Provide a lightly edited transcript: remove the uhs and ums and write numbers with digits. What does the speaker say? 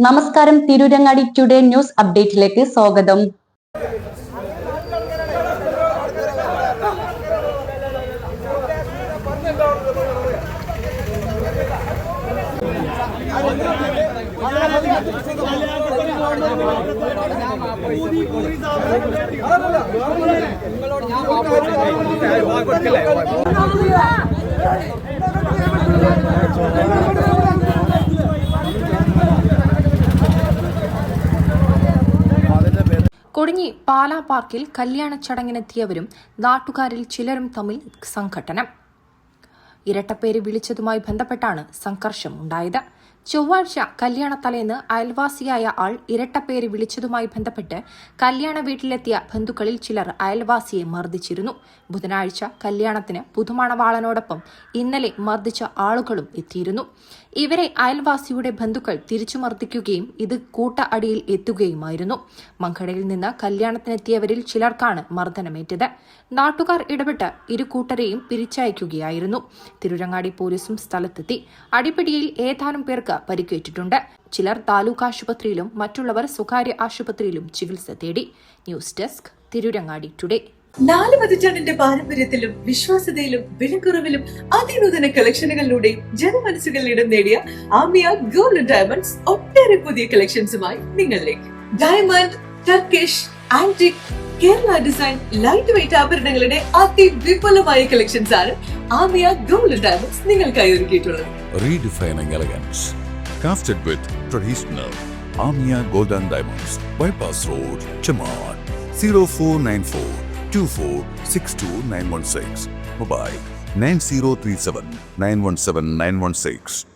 നമസ്കാരം, Tirurangadi today news അപ്ഡേറ്റിലേക്ക് സ്വാഗതം. കൊടിഞ്ഞി പാലാ പാർക്കിൽ കല്യാണ ചടങ്ങിനെത്തിയവരും നാട്ടുകാരിൽ ചിലരും തമ്മിൽ സംഘട്ടനം. ഇരട്ടപ്പേര് വിളിച്ചതുമായി ബന്ധപ്പെട്ടാണ് സംഘർഷം ഉണ്ടായത്. ചൊവ്വാഴ്ച കല്യാണത്തലേന്ന് അയൽവാസിയായ ആൾ ഇരട്ടപ്പേര് വിളിച്ചതുമായി ബന്ധപ്പെട്ട് കല്യാണ വീട്ടിലെത്തിയ ബന്ധുക്കളിൽ ചിലർ അയൽവാസിയെ മർദ്ദിച്ചിരുന്നു. ബുധനാഴ്ച കല്യാണത്തിന് പുതുമണവാളനോടൊപ്പം ഇന്നലെ മർദ്ദിച്ച ആളുകളും എത്തിയിരുന്നു. ഇവരെ അയൽവാസിയുടെ ബന്ധുക്കൾ തിരിച്ചു മർദ്ദിക്കുകയും ഇത് കൂട്ട അടിയിൽ എത്തുകയുമായിരുന്നു. മങ്കടയിൽ നിന്ന് കല്യാണത്തിനെത്തിയവരിൽ ചിലർക്കാണ് മർദ്ദനമേറ്റത്. നാട്ടുകാർ ഇടപെട്ട് ഇരു കൂട്ടരെയും പിരിച്ചയക്കുകയായിരുന്നു. തിരൂരങ്ങാടി പോലീസും സ്ഥലത്തെത്തി. അടിപിടിയിൽ ഏതാനും പേർക്ക് പരിക്കേറ്റിട്ടുണ്ട്. ചിലർ താലൂക്ക് ആശുപത്രിയിലും മറ്റുള്ളവർ സ്വകാര്യ ആശുപത്രിയിലും ചികിത്സ തേടി. News desk, Tirurangadi today. 4 പതിറ്റാണ്ടിന്റെ പാരമ്പര്യത്തിലും വിശ്വാസ്യതയിലും വിലക്കുറവിലും അതിനൂതന കളക്ഷനുകളിലൂടെയും ജനമനസ്സുകളിൽ ഇടം നേടിയ ആമിയ ഗോൾഡ് ഡയമണ്ട്സ് ഒട്ടേറെ പുതിയ കളക്ഷൻസുമായി നിങ്ങളിലേക്ക്. Diamond, Turkish, antique, Kerala design, light weight ആഭരണങ്ങളുടെ അതിവിപുലമായ കളക്ഷൻസ് ആണ് ആമിയ ഗോൾഡ് ഡയമണ്ട്സ് നിങ്ങൾക്കായി ഒരുക്കിയിട്ടുള്ളത്. Redefining elegance, crafted with traditional. Amia Gold and Diamonds, Bypass Road, Chaman. 0494 2462 916. Mobile 9037 917 916.